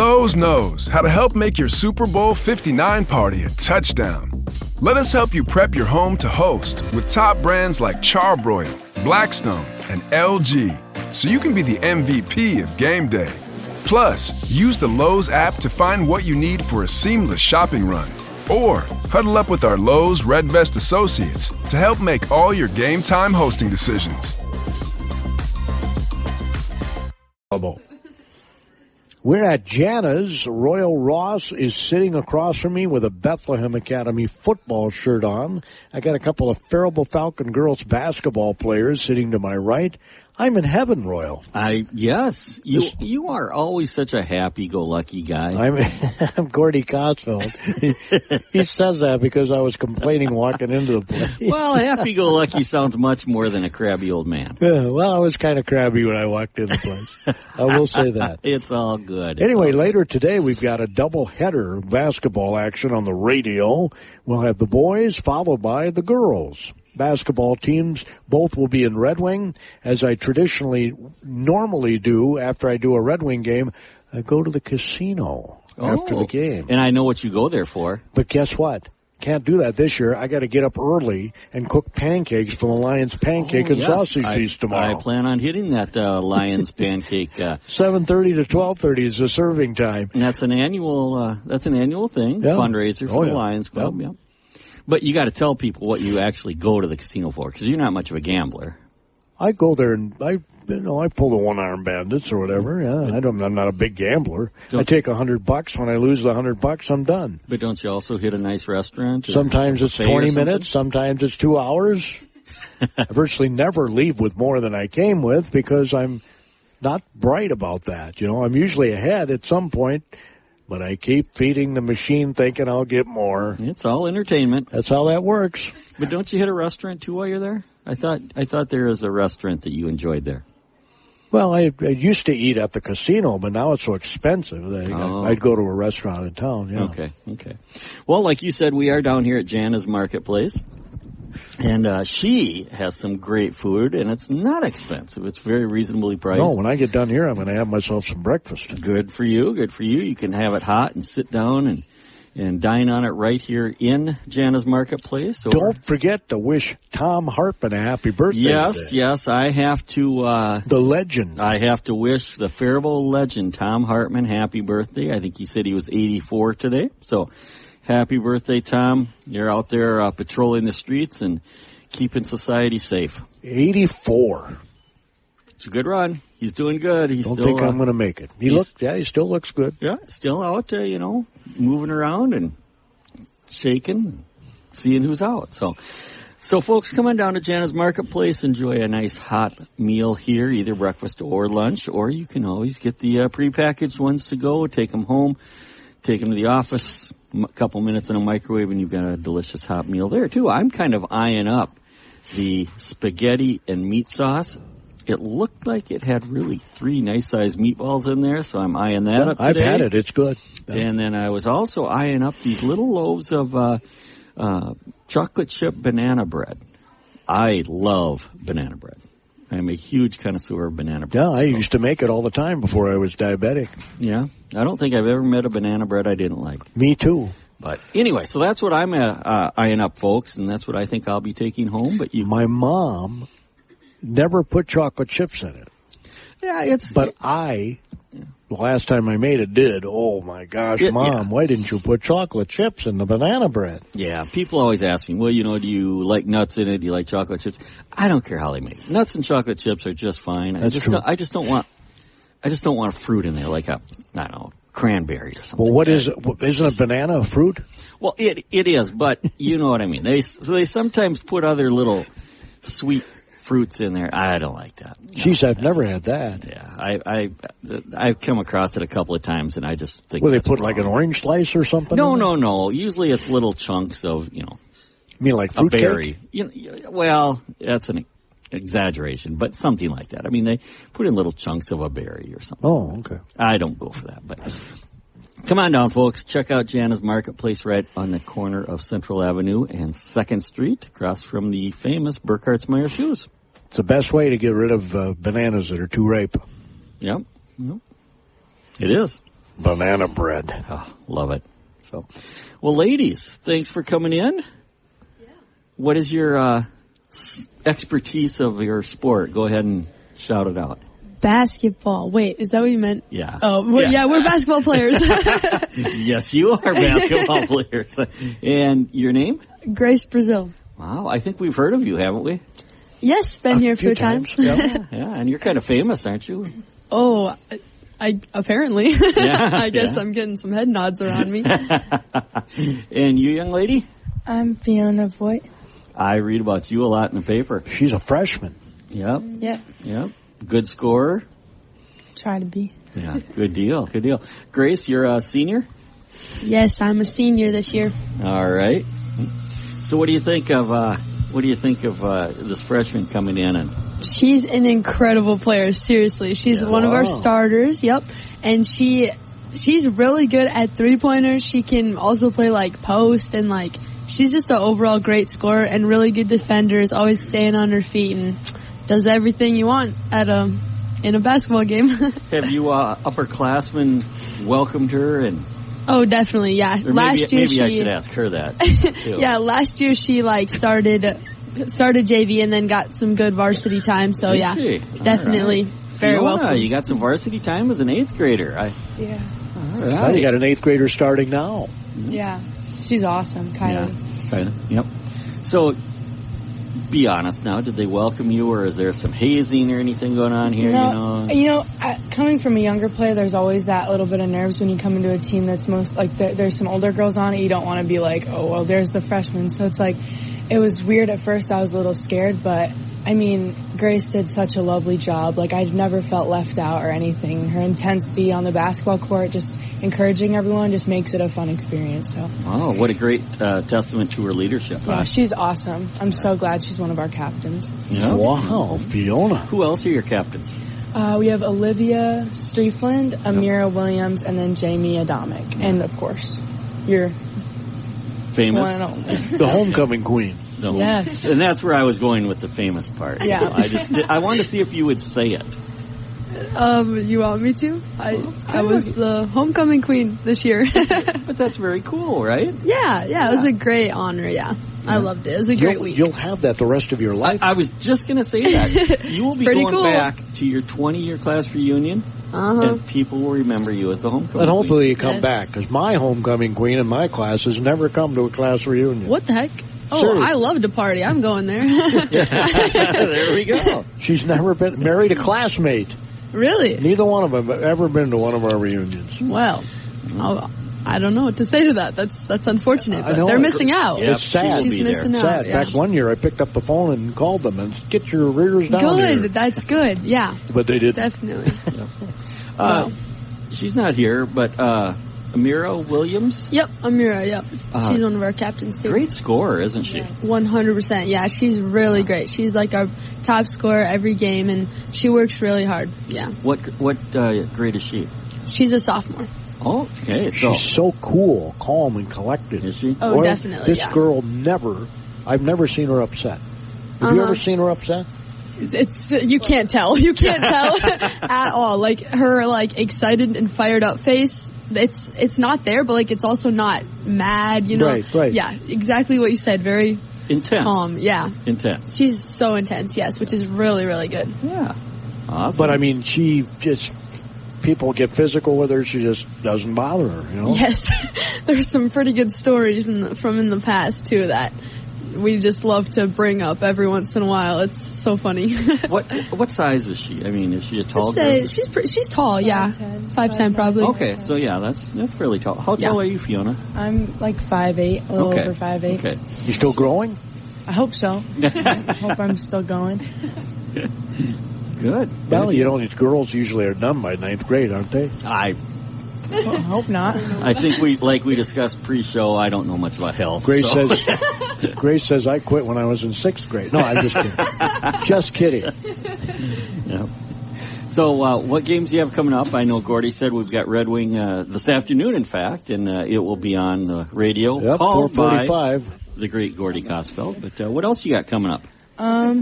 Lowe's knows how to help make your Super Bowl 59 party a touchdown. Let us help you prep your home to host with top brands like Charbroil, Blackstone, and LG, so you can be the MVP of game day. Plus, use the Lowe's app to find what you need for a seamless shopping run. Or huddle up with our Lowe's Red Vest associates to help make all your game time hosting decisions. We're at Jana's. Royal Ross is sitting across from me with a Bethlehem Academy football shirt on. I got a couple of Faribault Falcon girls basketball players sitting to my right. I'm in heaven, Royal. Yes. You are always such a happy-go-lucky guy. I'm Gordy Cotsfield. He says that because I was complaining walking into the place. Well, happy-go-lucky sounds much more than a crabby old man. Yeah, well, I was kind of crabby when I walked into the place. I will say that. It's all good. Anyway, later today we've got a double-header basketball action on the radio. We'll have the boys followed by the girls. Basketball teams, both will be in Red Wing. As I normally do after I do a Red Wing game, I go to the casino after the game. And I know what you go there for. But guess what? Can't do that this year. I got to get up early and cook pancakes for the Lions Pancake and Sausage Feast tomorrow. I plan on hitting that Lions Pancake. 7:30 to 12:30 is the serving time. And that's an annual thing, fundraiser for the Lions Club. Yeah. But you got to tell people what you actually go to the casino for, because you're not much of a gambler. I go there and I pull the one-arm bandits or whatever. Yeah, I'm not a big gambler. I take $100. When I lose the $100, I'm done. But don't you also hit a nice restaurant? Sometimes it's 20 minutes. Sometimes it's 2 hours. I virtually never leave with more than I came with because I'm not bright about that. I'm usually ahead at some point. But I keep feeding the machine thinking I'll get more. It's all entertainment. That's how that works. But don't you hit a restaurant, too, while you're there? I thought there was a restaurant that you enjoyed there. Well, I used to eat at the casino, but now it's so expensive that I'd go to a restaurant in town, yeah. Okay. Well, like you said, we are down here at Jana's Marketplace. And she has some great food, and it's not expensive. It's very reasonably priced. No, when I get done here, I'm going to have myself some breakfast. Good for you. You can have it hot and sit down and dine on it right here in Jana's Marketplace. Don't forget to wish Tom Hartman a happy birthday. Yes, I have to... the legend. I have to wish the Faribault legend, Tom Hartman, happy birthday. I think he said he was 84 today, so... Happy birthday, Tom. You're out there patrolling the streets and keeping society safe. 84. It's a good run. He's doing good. Don't think I'm going to make it. He still looks good. Yeah, still out, moving around and shaking, seeing who's out. So folks, come on down to Jana's Marketplace. Enjoy a nice hot meal here, either breakfast or lunch, or you can always get the prepackaged ones to go. Take them home, take them to the office. A couple minutes in a microwave, and you've got a delicious hot meal there, too. I'm kind of eyeing up the spaghetti and meat sauce. It looked like it had really 3 nice-sized meatballs in there, so I'm eyeing that up today. I've had it. It's good. And then I was also eyeing up these little loaves of chocolate chip banana bread. I love banana bread. I'm a huge connoisseur of banana bread. Yeah, I used to make it all the time before I was diabetic. Yeah, I don't think I've ever met a banana bread I didn't like. Me too. But anyway, so that's what I'm eyeing up, folks, and that's what I think I'll be taking home. But my mom never put chocolate chips in it. Yeah, But the last time I made it, did. Oh, my gosh, Mom, why didn't you put chocolate chips in the banana bread? Yeah, people always ask me, well, do you like nuts in it? Do you like chocolate chips? I don't care how they make it. Nuts and chocolate chips are just fine. That's true. I just don't want a fruit in there, like cranberry or something. Well, what is it? Isn't a banana a fruit? Well, it is, but you know what I mean. They sometimes put other little sweet fruits in there. I don't like that. Jeez, I've never had that. Yeah, I've come across it a couple of times, and I just think. Well, they put like an orange slice or something? No. Usually it's little chunks of, You mean like fruit a berry? Cake? Well, that's an exaggeration, but something like that. I mean, they put in little chunks of a berry or something. Oh, okay. I don't go for that, but come on down, folks. Check out Jana's Marketplace right on the corner of Central Avenue and 2nd Street, across from the famous Burkhart's-Meyer shoes. It's the best way to get rid of bananas that are too ripe. Yep. It is. banana bread. Oh, love it. So, well, ladies, thanks for coming in. Yeah. What is your expertise of your sport? Go ahead and shout it out. Basketball. Wait, is that what you meant? Yeah. Oh, well, yeah, we're basketball players. Yes, you are basketball players. And your name? Grace Brazil. Wow, I think we've heard of you, haven't we? Yes, been here a few times. Yeah, and you're kind of famous, aren't you? Oh, I apparently. Yeah, I guess I'm getting some head nods around me. And you, young lady? I'm Fiona Voit. I read about you a lot in the paper. She's a freshman. Yep. Yep. Good scorer. Try to be. Yeah, good deal. Grace, you're a senior? Yes, I'm a senior this year. All right. So what do you think of this freshman coming in? And She's an incredible player, seriously. She's one of our starters, yep. And she's really good at three-pointers. She can also play, like, post, and, like, she's just an overall great scorer and really good defender, is always staying on her feet and does everything you want in a basketball game. have you upperclassmen welcomed her? And oh, definitely, yeah. Last year I should ask her that too. Yeah, last year she started JV and then got some good varsity time. So Did yeah, she? definitely very welcome. You got some varsity time as an 8th grader. Yeah. All Now right. you got an 8th grader starting now. Yeah. She's awesome, Kylie. Yep. So, be honest now. Did they welcome you, or is there some hazing or anything going on here? No, coming from a younger player, there's always that little bit of nerves when you come into a team that's most like there's some older girls on it. You don't want to be like, oh well, there's the freshmen. So it's like, it was weird at first. I was a little scared, but I mean, Grace did such a lovely job. Like, I've never felt left out or anything. Her intensity on the basketball court, just encouraging everyone, just makes it a fun experience. So. Oh, what a great testament to her leadership. Yeah, she's awesome. I'm so glad she's one of our captains. Yeah. Wow, Fiona. Who else are your captains? We have Olivia Streifland, Amira Williams, and then Jamie Adamic. And, of course, your Famous? one and only. The homecoming queen. Yes. And that's where I was going with the famous part. Yeah. I wanted to see if you would say it. You want me to? I was the homecoming queen this year. But that's very cool, right? Yeah, it was a great honor, yeah. I loved it. It was a great week. You'll have that the rest of your life. I was just going to say that. You will be Pretty going cool. back to your 20-year class reunion, and people will remember you as the homecoming And hopefully you come Yes. back, because my homecoming queen in my class has never come to a class reunion. What the heck? Oh, Seriously. I love to party. I'm going there. There we go. She's never been married a classmate. Really? Neither one of them have ever been to one of our reunions. Well, I don't know what to say to that. That's unfortunate, I but know. they're missing out. Yep, It's sad. she will She's be there. missing out. Sad. Yeah. In fact, one year I picked up the phone and called them and get your rears down Good. here. That's good. Yeah, But they didn't. definitely. Wow. She's not here, but Amira Williams, Yep, Amira. Yep, she's one of our captains too. great scorer, isn't she? 100%. Yeah, she's really great. She's like our top scorer every game, and she works really hard. Yeah. What grade is she? She's a sophomore. Oh, okay. So She's so cool, calm, and collected. is she? Oh, Boy, definitely. This Yeah. girl I've never seen her upset. Have you ever seen her upset? It's you can't tell. You can't tell at all. Like her excited and fired up face. It's not there, but like it's also not mad. You know. Right. Yeah, exactly what you said. Very Intense. calm. Yeah. Intense. She's so intense. Yes, which is really really good. Yeah. Awesome. But I mean, people get physical with her. She just doesn't bother her. You know. Yes, there's some pretty good stories from in the past too that we just love to bring up every once in a while. It's so funny. What size is she? I mean, is she a tall girl? I'd say she's tall. Yeah, 5'10" probably. Okay, so yeah, that's fairly tall. How tall are you, Fiona? I'm like 5'8", a little over 5'8". Okay. You still growing? I hope so. I hope I'm still going. Good. Well, you know, these girls usually are done by 9th grade, aren't they? I hope not. I think we discussed pre-show. I don't know much about health. Grace so. Grace says I quit when I was in 6th grade. No, I'm just kidding. Just kidding. Yeah. So, what games do you have coming up? I know Gordy said we've got Red Wing this afternoon, in fact, and it will be on the radio. Yep, called by 4:45. the great Gordy Kosfeld. But what else you got coming up?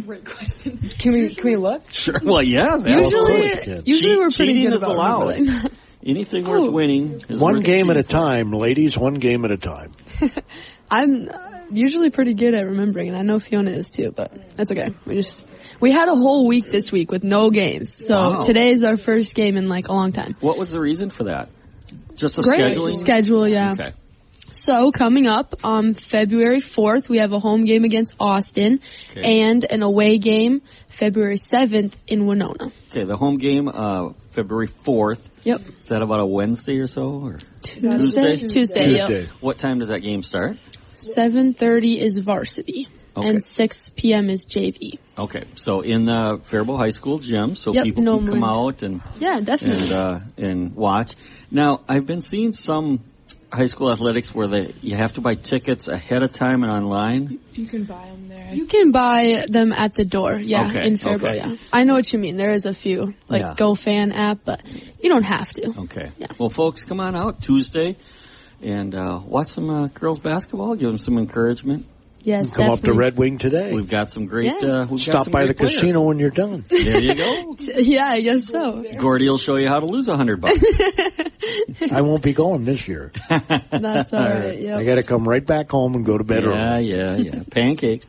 Great question. Can we look? Sure. Well, yeah. Usually we're pretty Cheating good is about allowed. remembering. Anything worth winning. One game at a time, ladies. One game at a time. I'm usually pretty good at remembering, and I know Fiona is too, but that's okay. We had a whole week this week with no games, so today is our first game in like a long time. What was the reason for that? Just a Great schedule, yeah. Okay. So coming up on February 4th, we have a home game against Austin and an away game February 7th in Winona. Okay, the home game February 4th. Yep. Is that about a Wednesday or so? Or Tuesday, yep. What time does that game start? 7:30 is varsity, and 6 p.m. is JV. Okay, so in the Faribault High School gym, so people can come out and definitely and watch. Now, I've been seeing some high school athletics where you have to buy tickets ahead of time and online. You can buy them there. You can buy them at the door, in Faribault, yeah. I know what you mean. There is a few, like GoFan app, but you don't have to. Okay. Yeah. Well, folks, come on out Tuesday and watch some girls basketball, give them some encouragement. Yes, come up to Red Wing today. We've got some great. Stop by the casino when you're done. There you go. Yeah, I guess so. Gordy will show you how to lose $100. I won't be going this year. That's all right. Yep. I got to come right back home and go to bed early. Yeah. Pancakes.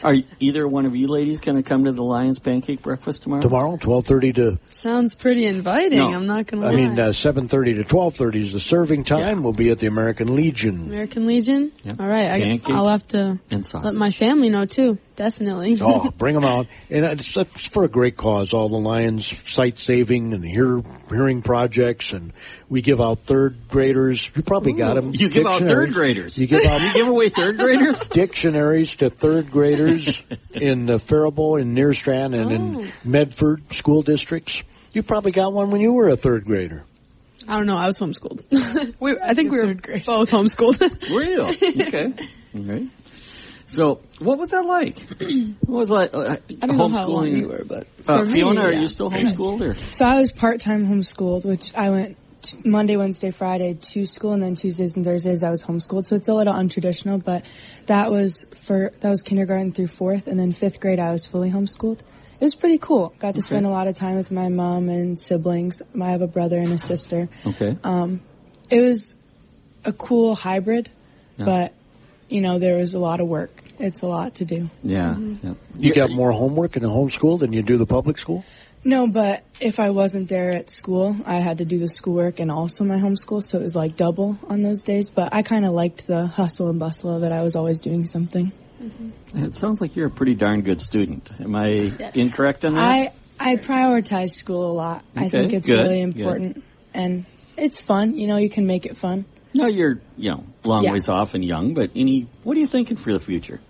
Are either one of you ladies going to come to the Lions Pancake Breakfast tomorrow? Tomorrow, 12:30 to... Sounds pretty inviting. No. I'm not going to lie. I mean, 7:30 to 12:30 is the serving time. Yeah. We'll be at the American Legion. American Legion? Yep. All right. I'll have to let my family know, too. Definitely. Oh, bring them out. And it's for a great cause, all the Lions sight-saving and hearing projects, and we give out third graders. You probably got them. You give out third graders. You give away third graders? Dictionaries to third graders in Faribault, in Nearstrand, and in Medford school districts. You probably got one when you were a third grader. I don't know. I was homeschooled. I think we were both homeschooled. Were you? Okay. All right. So, what was that like? What was that? I don't know how long you were, but for Fiona, are you still homeschooled? Or? So I was part-time homeschooled, which I went Monday, Wednesday, Friday to school, and then Tuesdays and Thursdays I was homeschooled. So it's a little untraditional, but that was kindergarten through 4th, and then 5th grade I was fully homeschooled. It was pretty cool. Got to spend a lot of time with my mom and siblings. I have a brother and a sister. Okay. It was a cool hybrid, but there was a lot of work. It's a lot to do. Yeah. Mm-hmm. You got more homework in the homeschool than you do the public school? No, but if I wasn't there at school, I had to do the schoolwork and also my homeschool, so it was like double on those days. But I kind of liked the hustle and bustle of it. I was always doing something. Mm-hmm. It sounds like you're a pretty darn good student. Am I incorrect on that? I prioritize school a lot. Okay, I think it's really important. Good. And it's fun. You can make it fun. No, you're, long ways off and young, but what are you thinking for the future?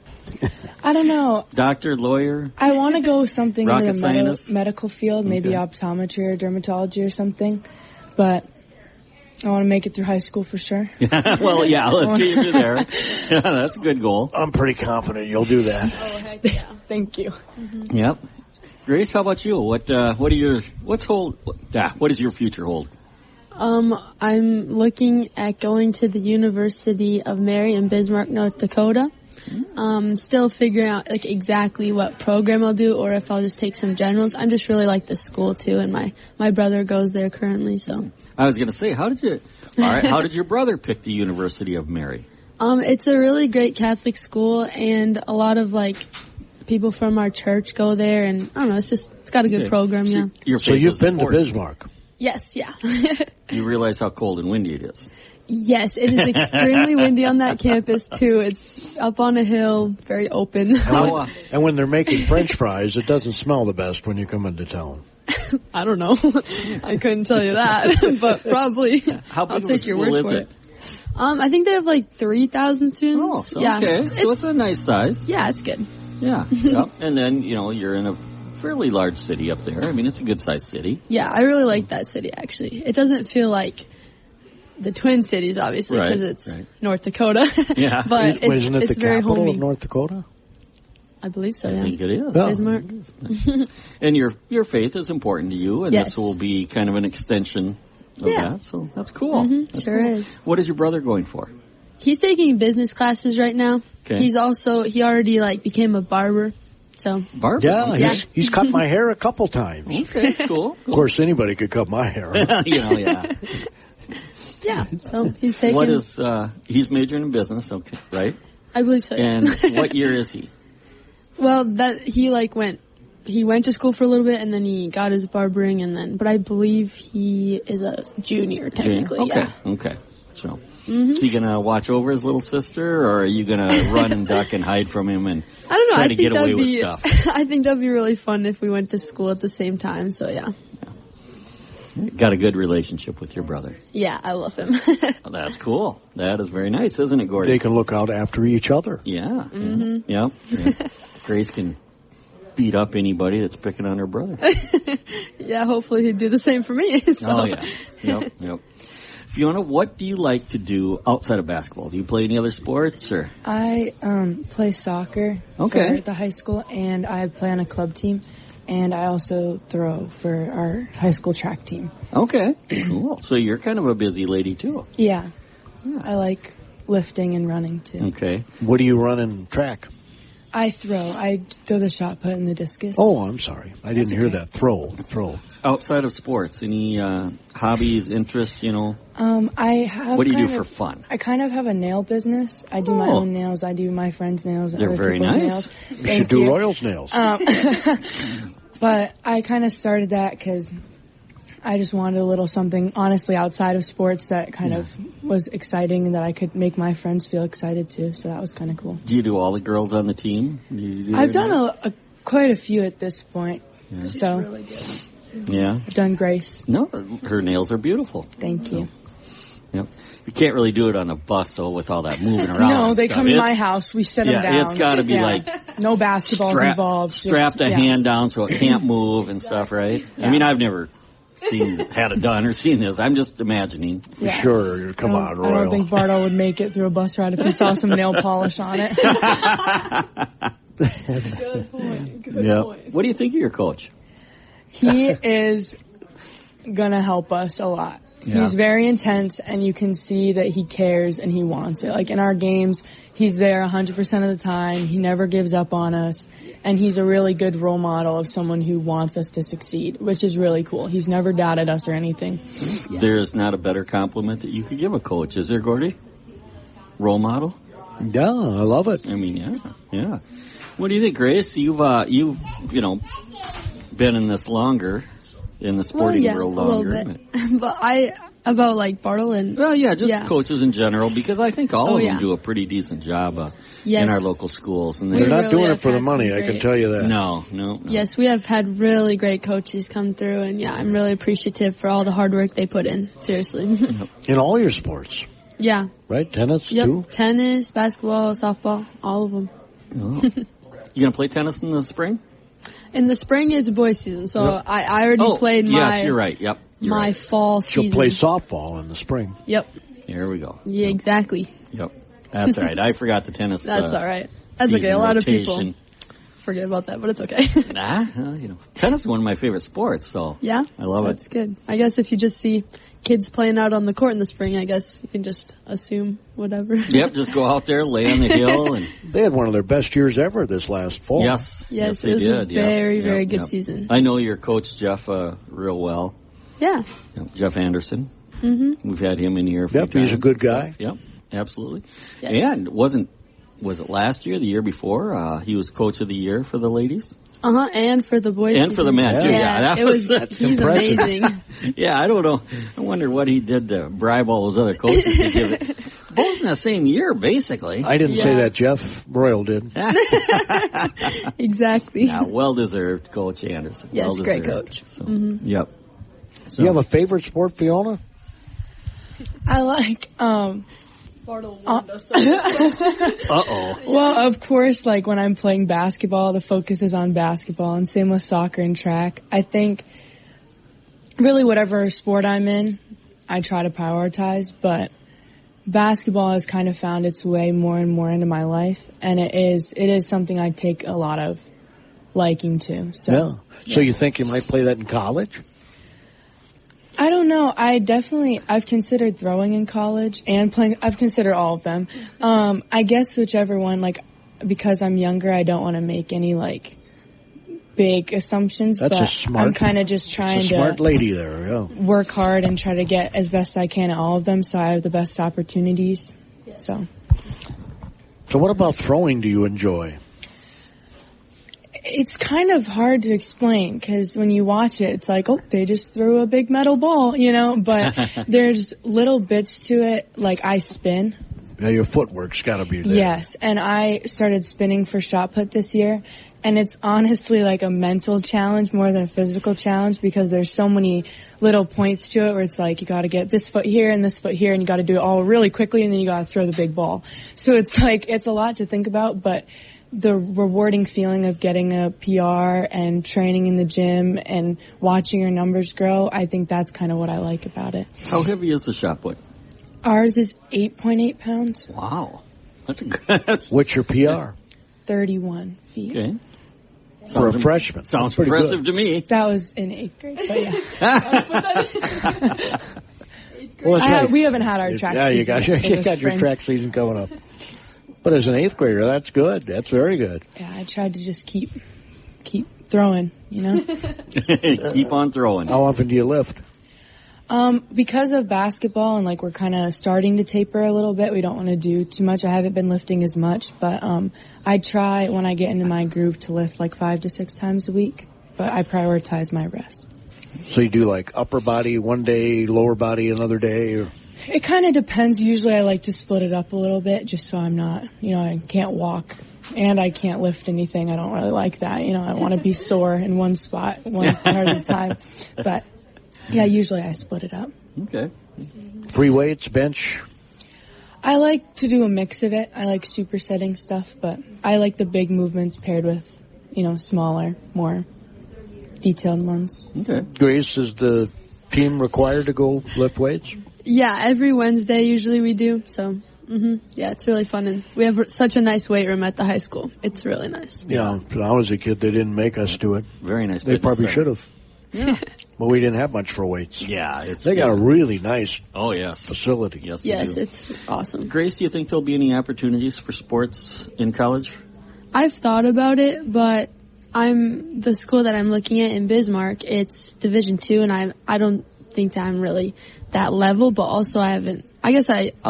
I don't know. Doctor, lawyer? I want to go something in the medical field, maybe optometry or dermatology or something. But I want to make it through high school for sure. Well, yeah, let's get you through there. That's a good goal. I'm pretty confident you'll do that. Oh, heck yeah. Thank you. Mm-hmm. Yep. Grace, how about you? What does your future hold? I'm looking at going to the University of Mary in Bismarck, North Dakota. Still figuring out exactly what program I'll do, or if I'll just take some generals. I just really like the school too, and my brother goes there currently. So I was going to say, how did your brother pick the University of Mary? It's a really great Catholic school, and a lot of people from our church go there, and I don't know, it's got a good program. So you've been to Bismarck? Yes, yeah. You realize how cold and windy it is. Yes, it is extremely windy on that campus, too. It's up on a hill, very open. And when they're making French fries, it doesn't smell the best when you come into town. I don't know. I couldn't tell you that, but probably. I'll take your word for it. I think they have 3,000 students. Oh, okay. So it's a nice size. Yeah, it's good. Yeah. Yep. And then, you're in a fairly large city up there. I mean, it's a good-sized city. Yeah, I really like that city, actually. It doesn't feel like the Twin Cities, obviously, because it's North Dakota. Yeah. But isn't it it's the very capital homey. of North Dakota? I believe so, I think it is. Oh. Bismarck. And your faith is important to you, and this will be kind of an extension of that, so that's cool. Mm-hmm. That's sure cool. is. What is your brother going for? He's taking business classes right now. Okay. He already became a barber. So Barber. Yeah, he's cut my hair a couple times. Okay, cool. Of course, anybody could cut my hair. Yeah. yeah, so he's taking. What is, he's majoring in business, okay, right? I believe so. And what year is he? Well, he went to school for a little bit and then he got his barbering but I believe he is a junior technically. Okay, yeah. okay. So, is he gonna watch over his little sister, or are you gonna run and duck and hide from him and I don't know. try to get away with stuff? I think that'd be really fun if we went to school at the same time. So yeah. Got a good relationship with your brother. Yeah, I love him. Well, that's cool. That is very nice, isn't it, Gordon? They can look out after each other. Yeah. Mm-hmm. Yeah. Grace can beat up anybody that's picking on her brother. Yeah, hopefully he'd do the same for me. So. Oh, yeah. Yep. Fiona, what do you like to do outside of basketball? Do you play any other sports? Or I play soccer for the high school, and I play on a club team, and I also throw for our high school track team. Okay, cool. So you're kind of a busy lady, too. Yeah. I like lifting and running, too. Okay. What do you run in track? I throw the shot put and the discus. Oh, I'm sorry. I didn't hear that. Throw. Outside of sports, any hobbies, interests, I have. What do you do for fun? I kind of have a nail business. I do my own nails. I do my friends' nails. They're other very people's nice. Nails. You should do Royals nails. But I kind of started that because I just wanted a little something, honestly, outside of sports that kind of was exciting and that I could make my friends feel excited too. So that was kind of cool. Do you do all the girls on the team? I've done quite a few at this point. Yeah. So Really good. Yeah. I've done Grace. No, her nails are beautiful. Thank you. Yep. You can't really do it on a bus, though, with all that moving around. No, they come to my house. We sit them down. Yeah, it's got to be like no basketballs involved. Strap the hand down so it can't move and stuff, right? Yeah. I mean, I've never had it done or seen this. I'm just imagining. Yeah. Sure, come on, Royal. I don't think Bardo would make it through a bus ride if he saw some nail polish on it. Good point. What do you think of your coach? He is gonna help us a lot. Yeah. He's very intense, and you can see that he cares and he wants it. Like in our games, he's there 100% of the time. He never gives up on us, and he's a really good role model of someone who wants us to succeed, which is really cool. He's never doubted us or anything. Yeah. There is not a better compliment that you could give a coach, is there, Gordy? Role model? Yeah, I love it. I mean, yeah. What do you think, Grace? You've been in this longer. In the sporting world longer. A little bit. But about like Bartle and... Well, yeah, coaches in general, because I think all of them do a pretty decent job in our local schools. And they're not doing it for the money, I can tell you that. No. Yes, we have had really great coaches come through, and I'm really appreciative for all the hard work they put in. Seriously. In all your sports. Yeah. Right? Tennis, too? Tennis, basketball, softball, all of them. Oh. You going to play tennis in the spring? In the spring, it's boys' season, so I already played my... Yes, you're right. Yep. My fall season. She'll play softball in the spring. Yep. Here we go. Yeah, exactly. Yep. That's all right. I forgot the tennis. That's all right. That's okay. A lot of people forget about that, but it's okay. Tennis is one of my favorite sports, so yeah, I love That's good. I guess if you just see kids playing out on the court in the spring, I guess you can just assume whatever. Yep, just go out there, lay on the hill, and they had one of their best years ever this last fall. Yes, it was a very good season. I know your coach Jeff real well. Yeah, Jeff Anderson. Mm-hmm. We've had him in here. Yep, he's a good guy. Yep, absolutely. Yes. And was it last year, the year before? He was coach of the year for the ladies. And for the boys. And for the men, too. Yeah, he's amazing. Yeah, I don't know. I wonder what he did to bribe all those other coaches to give it. Both in the same year, basically. I didn't say that. Jeff Royal did. Exactly. Yeah, well-deserved, Coach Anderson. Yes, great coach. So, Yep. So. Do you have a favorite sport, Fiona? I like, Well, of course, like when I'm playing basketball, the focus is on basketball, and same with soccer and track. I think really whatever sport I'm in, I try to prioritize, but basketball has kind of found its way more and more into my life, and it is something I take a lot of liking to. So you think you might play that in college? I don't know. I've considered throwing in college and playing. I've considered all of them. I guess whichever one, like, because I'm younger, I don't want to make any, like, big assumptions. That's but a smart. I'm kind of just trying smart to lady there. Yeah. work hard and try to get as best I can at all of them, so I have the best opportunities. So what about throwing? Do you enjoy? it's kind of hard to explain because when you watch it, it's like, oh, they just threw a big metal ball, you know, but there's little bits to it, like I spin. Yeah, your footwork's got to be there. Yes, and I started spinning for shot put this year, and it's honestly like a mental challenge more than a physical challenge because there's so many little points to it where it's like you got to get this foot here and this foot here, and you got to do it all really quickly, and then you got to throw the big ball. So it's like it's a lot to think about, but the rewarding feeling of getting a PR and training in the gym and watching your numbers grow, I think that's kind of what I like about it. How heavy is the shot put? Ours is 8.8 pounds. Wow. That's a good. What's your PR? 31 feet. Okay. For a freshman. Sounds pretty impressive good. to me. That was in 8th grade, but yeah. Well, that's right. We haven't had our track season. You got your track season coming up. But as an 8th grader, that's good. That's very good. Yeah, I tried to just keep throwing, you know? Keep on throwing. How often do you lift? Because of basketball and like we're kind of starting to taper a little bit, we don't want to do too much. I haven't been lifting as much, but I try when I get into my groove to lift like 5 to 6 times a week, but I prioritize my rest. So you do like upper body one day, lower body another day? Or? It kind of depends. Usually I like to split it up a little bit just so I'm not, you know, I can't walk and I can't lift anything. I don't really like that. You know, I want to be sore in one spot, one part of the time. But yeah, usually I split it up. Okay. Free weights, bench? I like to do a mix of it. I like supersetting stuff, but I like the big movements paired with, you know, smaller, more detailed ones. Okay. Grace, is the team required to go lift weights? Yeah, every Wednesday usually we do. So, yeah, it's really fun. And we have such a nice weight room at the high school. It's really nice. Yeah, when I was a kid, they didn't make us do it. Very nice. They probably should have. Yeah. But we didn't have much for weights. Yeah. They got a really nice yes. facility. Yes, it's awesome. Grace, do you think there'll be any opportunities for sports in college? I've thought about it, but the school that I'm looking at in Bismarck, it's Division II, and I don't think that I'm really that level, but also I'll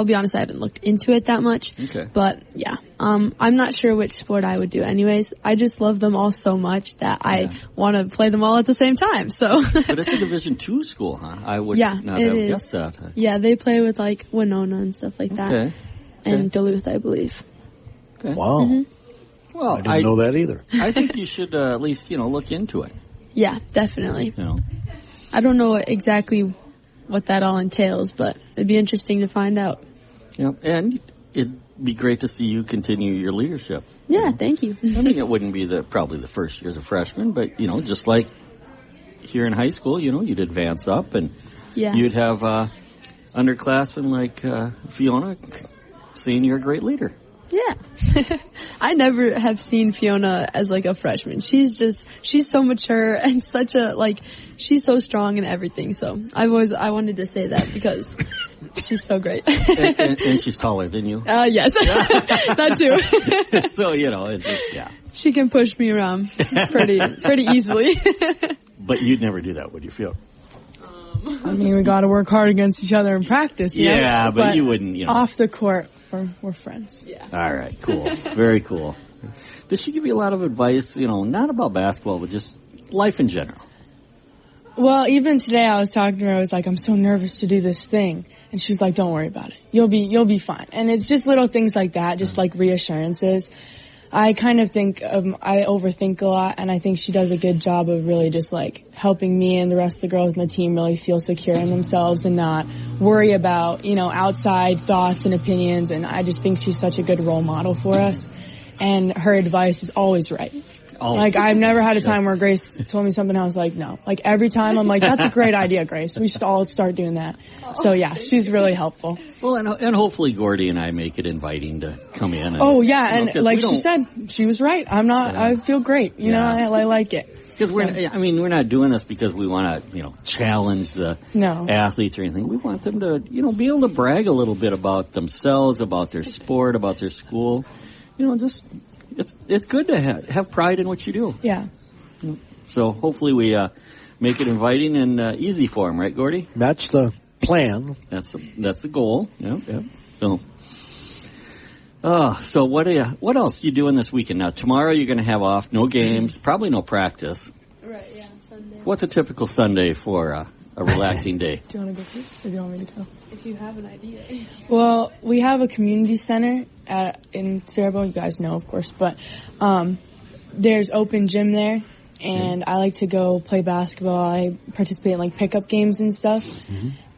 be honest, I haven't looked into it that much. Okay. But yeah, I'm not sure which sport I would do anyways. I just love them all so much that I want to play them all at the same time, so. But it's a Division II school, huh? I would not have guessed that. Yeah, they play with like Winona and stuff like that. Okay. And Duluth, I believe. Okay. Wow. Mm-hmm. Well, I didn't know that either. I think you should at least, look into it. Yeah, definitely. I don't know exactly what that all entails, but it'd be interesting to find out. Yeah, and it'd be great to see you continue your leadership. Yeah, thank you. I mean, it wouldn't be probably the first year as a freshman, but, just like here in high school, you'd advance up and you'd have underclassmen like Fiona saying you're a great leader. Yeah. I never have seen Fiona as like a freshman. She's so mature and she's so strong in everything. So I wanted to say that because she's so great. and she's taller than you. Yes. That too. So, it's just, she can push me around pretty easily. But you'd never do that, would you, Fiona? I mean, we got to work hard against each other in practice. Yeah, but you wouldn't, Off the court, we're friends. Yeah. All right, cool. Very cool. Does she give you a lot of advice, not about basketball, but just life in general? Well, even today I was talking to her, I was like, I'm so nervous to do this thing. And she was like, don't worry about it. You'll be fine. And it's just little things like that, just like reassurances. I kind of I overthink a lot, and I think she does a good job of really just like helping me and the rest of the girls in the team really feel secure in themselves and not worry about, outside thoughts and opinions. And I just think she's such a good role model for us. And her advice is always right. Like, I've never had a time where Grace told me something I was like, no. Like, every time I'm like, that's a great idea, Grace. We should all start doing that. So, yeah, she's really helpful. Well, and hopefully Gordy and I make it inviting to come in. And like she said, she was right. I feel great. You know, I like it. Because we're not doing this because we want to, challenge the athletes or anything. We want them to, be able to brag a little bit about themselves, about their sport, about their school. It's good to have pride in what you do. Yeah. So hopefully we make it inviting and easy for them, right, Gordy? That's the plan. That's the goal. Yep. So what else are you doing this weekend? Now, tomorrow you're going to have off, no games, probably no practice. Right, yeah, Sunday. What's a typical Sunday for a relaxing day? Do you want to go first, or do you want me to go? If you have an idea. Well, we have a community center in Faribault. You guys know, of course, but there's open gym there, and I like to go play basketball. I participate in like pickup games and stuff,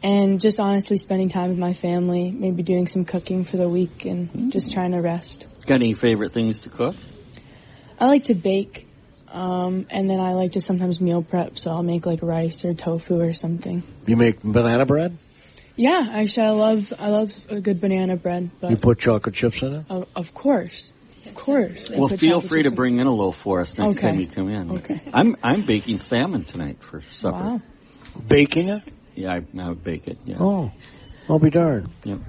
and just honestly spending time with my family, maybe doing some cooking for the week, and just trying to rest. Got any favorite things to cook? I like to bake, and then I like to sometimes meal prep, so I'll make like rice or tofu or something. You make banana bread? Yeah, actually, I love a good banana bread. But You put chocolate chips in it? Of course. Of course. Well, feel free to bring in a loaf for us next time you come in. Okay. I'm baking salmon tonight for supper. Wow. Baking it? Yeah, I would bake it. Yeah. Oh, I'll be darned. Yep.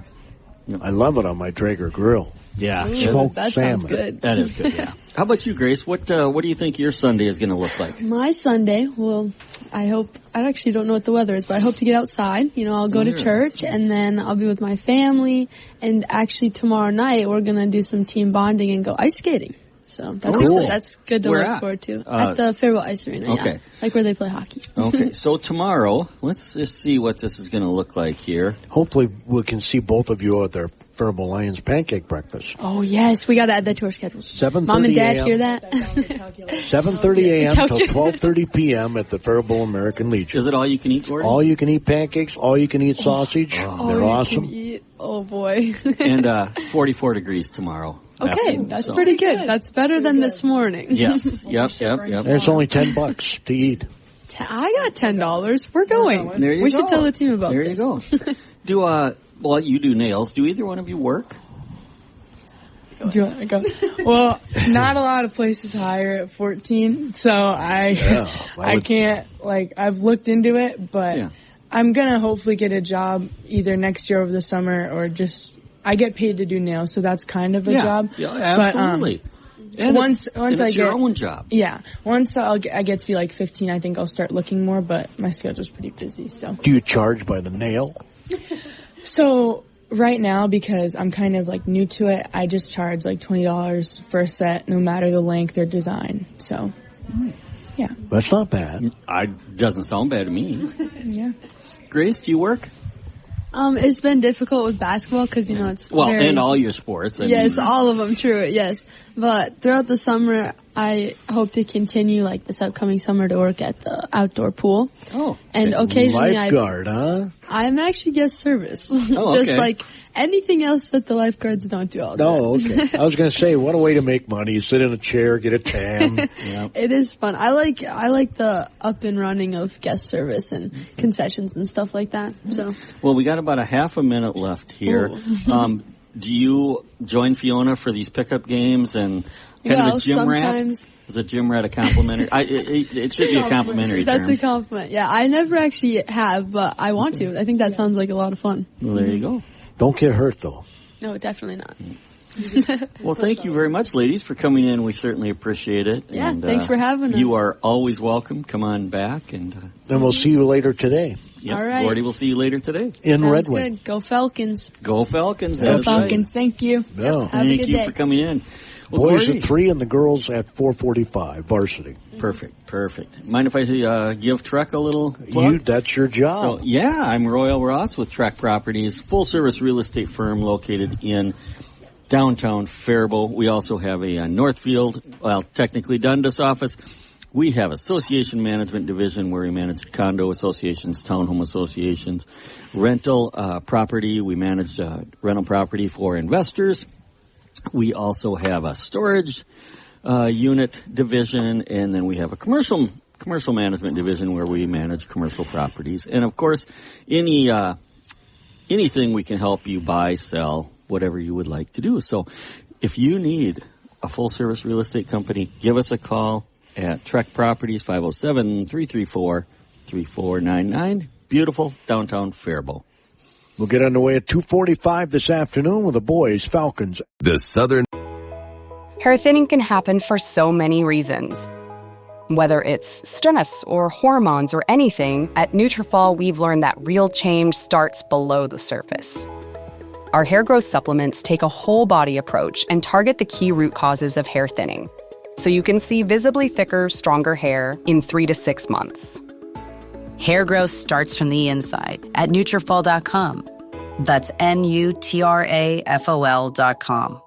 I love it on my Traeger grill. Yeah. Smoked that salmon. sounds good. That is good, yeah. How about you, Grace? What do you think your Sunday is going to look like? My Sunday, well, I actually don't know what the weather is, but I hope to get outside. I'll go to church, and then I'll be with my family. And actually tomorrow night, we're going to do some team bonding and go ice skating. So that's good to look forward to. At the Faribault Ice Arena, okay. Yeah. Like where they play hockey. Okay, so tomorrow, let's just see what this is going to look like here. Hopefully we can see both of you at their Faribault Lions pancake breakfast. Oh, yes. We got to add that to our schedule. 7:30 Mom and Dad a.m. hear that? 7:30 a.m. till 12:30 p.m. at the Faribault American Legion. Is it all you can eat, Gordon? All you can eat pancakes, all you can eat sausage. They're awesome. Oh, boy. And 44 degrees tomorrow. Okay, that's pretty good. That's better than this morning. Yes. Yep. And it's only $10 to eat. I got $10. We're going. There you we go. should tell the team about this. There you go. Well, you do nails. Do either one of you work? Do you want to go? Well, not a lot of places hire at 14, so I can't, I've looked into it, but I'm going to hopefully get a job either next year over the summer or I get paid to do nails, so that's kind of a job. Yeah, absolutely. But, once I get your own job. Yeah. Once I get to be like 15, I think I'll start looking more, but my schedule's pretty busy, so. Do you charge by the nail? So right now, because I'm kind of new to it, I just charge $20 for a set, no matter the length or design. So, yeah. That's not bad. Doesn't sound bad to me. Yeah. Grace, do you work? It's been difficult with basketball because, it's and all your sports. Yes, all of them, true, yes. But throughout the summer, I hope to continue, this upcoming summer, to work at the outdoor pool. Oh. And occasionally lifeguard, huh? I'm actually guest service. Oh, okay. Just anything else that the lifeguards don't do all day. Oh, okay. I was going to say, what a way to make money. You sit in a chair, get a tan. Yeah. It is fun. I like the up and running of guest service and concessions and stuff like that. So. Well, we got about a half a minute left here. Do you join Fiona for these pickup games and of a gym rat? Is a gym rat a complimentary? It should be a complimentary term. That's a compliment. Yeah, I never actually have, but I want to. I think that sounds like a lot of fun. Well, there you go. Don't get hurt, though. No, definitely not. Well, thank you very much, ladies, for coming in. We certainly appreciate it. Yeah, and, thanks for having us. You are always welcome. Come on back. And we'll see you later today. Yep, all right. Gordy, we'll see you later today. In Sounds Red Wing. Good. Go Falcons. Go Falcons. Go Falcons. Right. Thank you. Yeah. Have a good Thank you day. for coming in. Well, Boys Gordy, at 3 and the girls at 4:45 varsity. Perfect. Mind if I give Trek a little plug? That's your job. So, I'm Royal Ross with Trek Properties, full-service real estate firm located in downtown Faribault. We also have a Northfield, technically Dundas office. We have association management division where we manage condo associations, townhome associations, rental property. We manage rental property for investors. We also have a storage unit division, and then we have a commercial management division where we manage commercial properties. And of course, anything we can help you buy, sell, whatever you would like to do. So if you need a full service real estate company, give us a call at Trek Properties, 507-334-3499. Beautiful downtown Faribault. We'll get underway at 2:45 this afternoon with the boys, Falcons. The Southern Hair thinning can happen for so many reasons. Whether it's stress or hormones or anything, at Nutrafol we've learned that real change starts below the surface. Our hair growth supplements take a whole body approach and target the key root causes of hair thinning, so you can see visibly thicker, stronger hair in 3 to 6 months. Hair growth starts from the inside at Nutrafol.com. That's Nutrafol.com.